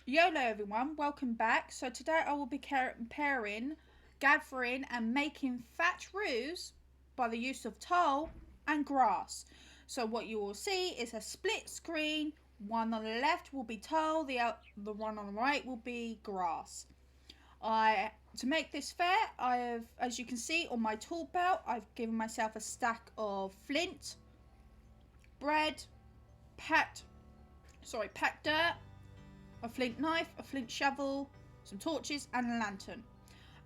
YOLO everyone, welcome back. So today I will be pairing, gathering and making thatch roofs by the use of tile and grass. So what you will see is a split screen. One on the left will be tile, the one on the right will be grass. To make this fair, I have, as you can see on my tool belt, I've given myself a stack of flint, bread, packed dirt, a flint knife, a flint shovel, some torches and a lantern.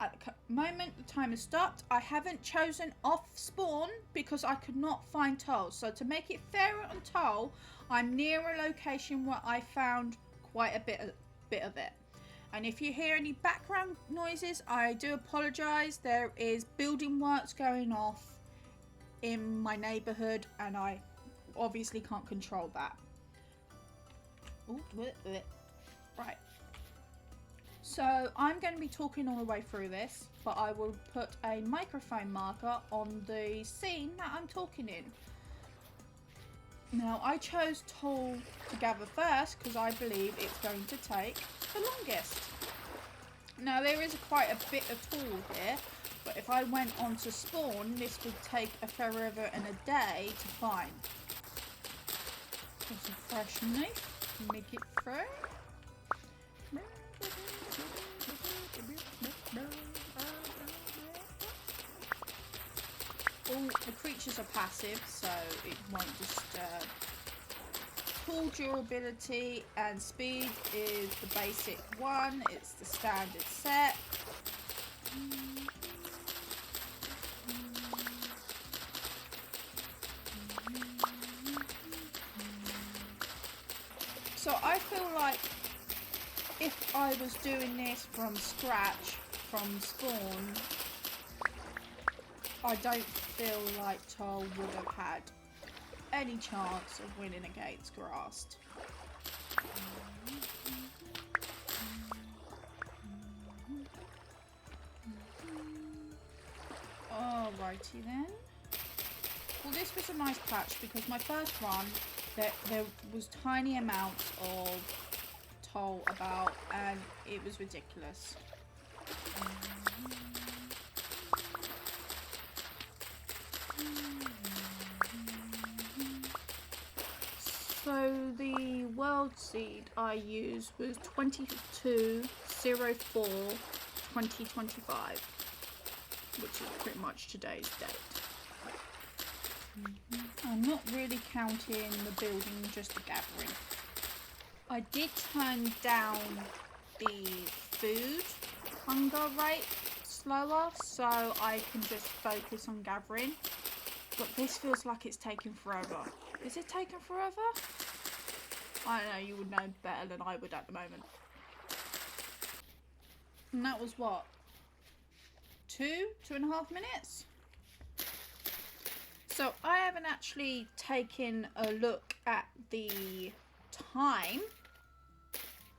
At the moment the time has stopped. I haven't chosen off spawn because I could not find tiles. So to make it fairer on tile, I'm near a location where I found quite a bit of it. And if you hear any background noises, I do apologise. There is building works going off in my neighbourhood and I obviously can't control that. Ooh, right, so I'm going to be talking all the way through this, but I will put a microphone marker on the scene that I'm talking in. Now I chose Tule to gather first because I believe it's going to take the longest. Now there is quite a bit of Tule here, but if I went on to spawn this would take a forever and a day to find. There's a fresh knife. Make it through. All the creatures are passive, so it won't disturb. Tool durability and speed is the basic one. It's the standard set. So I feel like if I was doing this from scratch, from spawn, I don't feel like Tile would have had any chance of winning against grass. Alrighty then. Well, this was a nice patch because my first run, there was tiny amounts of tile about and it was ridiculous. So the world seed I used was 22/04/2025, which is pretty much today's date. I'm not really counting the building, just the gathering. I did turn down the food hunger rate slower so I can just focus on gathering. But this feels like it's taking forever. Is it taking forever? I don't know, you would know better than I would at the moment. And that was what? 2.5 minutes? So I haven't actually taken a look at the time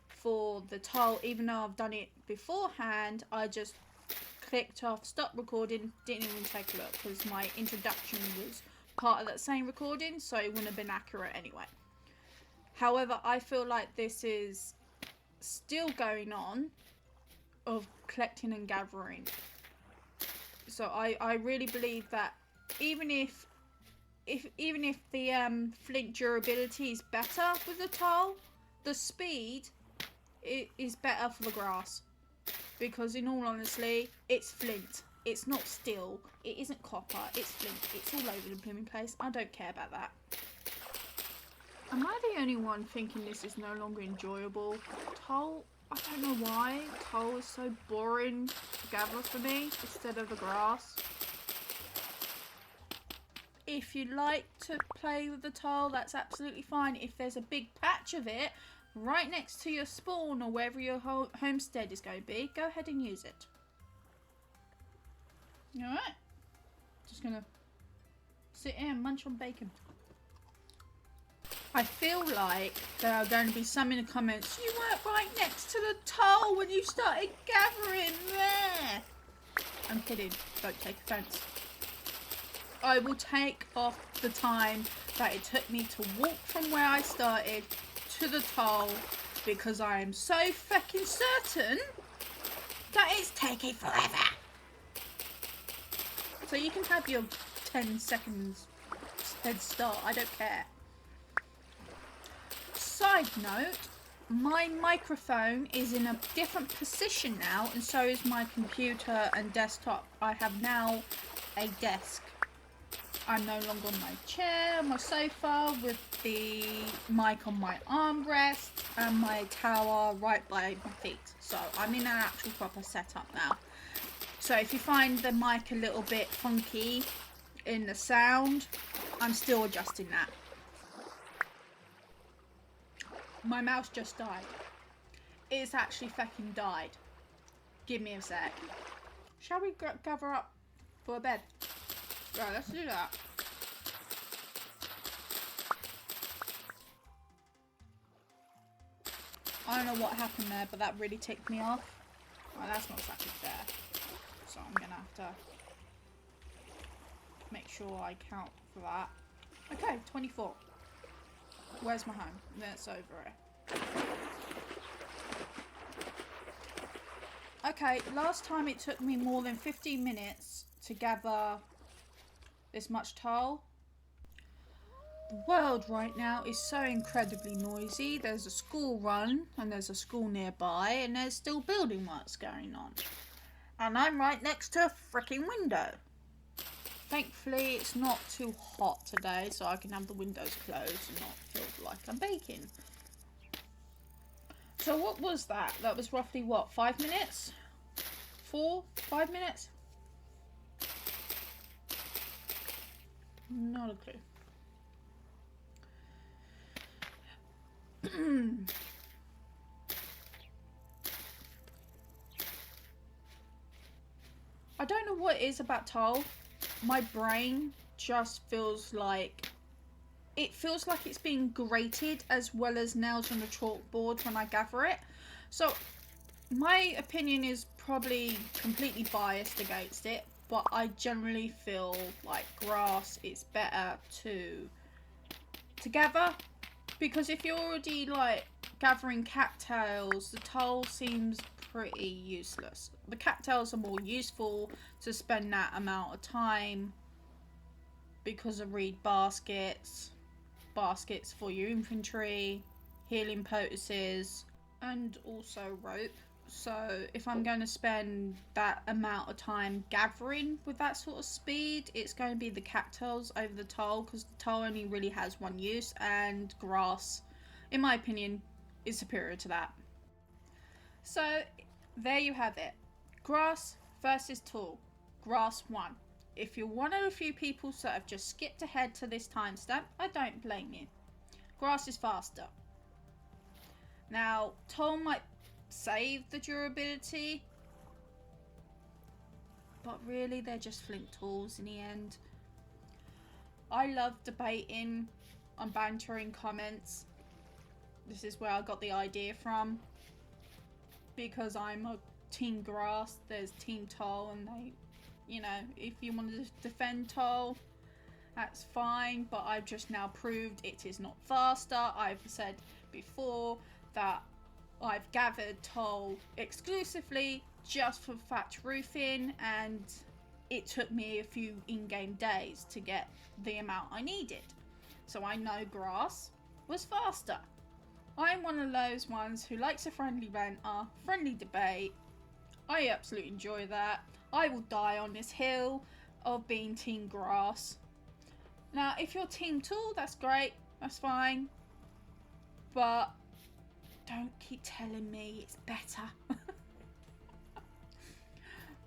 for the tile, even though I've done it beforehand. I just clicked off stop recording, didn't even take a look because my introduction was part of that same recording, so it wouldn't have been accurate anyway. However, I feel like this is still going on of collecting and gathering. So I really believe that even if the flint durability is better with the tile, the speed is better for the grass. Because in all honesty, it's flint. It's not steel. It isn't copper. It's flint. It's all over the blooming place. I don't care about that. Am I the only one thinking this is no longer enjoyable? Tile, I don't know why. Tile is so boring to gather for me instead of the grass. If you like to play with the tile, that's absolutely fine. If there's a big patch of it right next to your spawn or wherever your homestead is going to be, go ahead and use it. Alright. Just going to sit here and munch on bacon. I feel like there are going to be some in the comments, you weren't right next to the tile when you started gathering there. I'm kidding, don't take offence. I will take off the time that it took me to walk from where I started to the tile because I am so fucking certain that it's taking forever. So you can have your 10 seconds head start, I don't care. Side note, my microphone is in a different position now, and so is my computer and desktop. I have now a desk. I'm no longer on my chair, my sofa, with the mic on my armrest and my tower right by my feet. So I'm in an actual proper setup now. So if you find the mic a little bit funky in the sound, I'm still adjusting that. My mouse just died. It's actually fucking died. Give me a sec. Shall we gather up for a bed? Right, let's do that. I don't know what happened there, but that really ticked me off. Well, that's not exactly fair. So I'm gonna have to make sure I count for that. Okay, 24. Where's my home? That's over it. Okay, last time it took me more than 15 minutes to gather this much tile. The world right now is so incredibly noisy. There's a school run and there's a school nearby and there's still building works going on. And I'm right next to a freaking window. Thankfully it's not too hot today, so I can have the windows closed and not feel like I'm baking. So what was that? That was roughly what, 5 minutes? 5 minutes? Not a clue. I don't know what it is about tile. My brain just feels like it's being grated as well as nails on the chalkboard when I gather it. So my opinion is probably completely biased against it, but I generally feel like grass is better to gather, because if you're already like gathering cattails, the tile seems pretty useless. The cattails are more useful to spend that amount of time because of reed baskets for your infantry, healing poultices, and also rope. So if I'm going to spend that amount of time gathering with that sort of speed, it's going to be the cattails over the tile, because the tile only really has one use, and grass, in my opinion, is superior to that. So there you have it. Grass versus Tule. Grass won. If you're one of the few people that have just skipped ahead to this timestamp, I don't blame you. Grass is faster. Now, Tule might save the durability, but really they're just flint tools in the end. I love debating and bantering comments. This is where I got the idea from, because I'm a team grass, there's team Tule, and they, you know, if you want to defend Tule, that's fine, but I've just now proved it is not faster. I've said before that I've gathered Tule exclusively just for thatch roofing, and it took me a few in-game days to get the amount I needed. So I know grass was faster. I'm one of those ones who likes a friendly banter, friendly debate. I absolutely enjoy that. I will die on this hill of being team grass. Now, if you're team Tule, that's great, that's fine. But don't keep telling me it's better.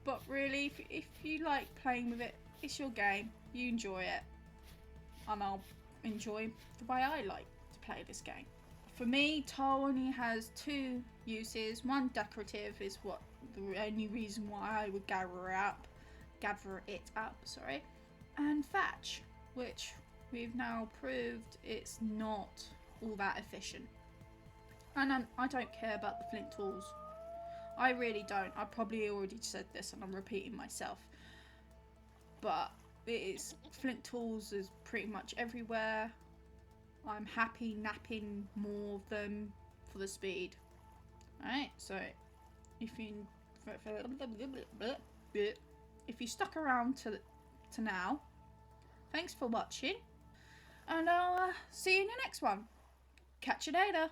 But really, if you like playing with it, it's your game. You enjoy it. And I'll enjoy the way I like to play this game. For me, Tule only has two uses. One, decorative, is what the only reason why I would gather it up, sorry. And thatch, which we've now proved it's not all that efficient. And I don't care about the flint tools. I really don't. I probably already said this and I'm repeating myself. But it is, flint tools is pretty much everywhere. I'm happy napping more of them for the speed. Alright, so if you stuck around to now, thanks for watching, and I'll see you in the next one. Catch you later.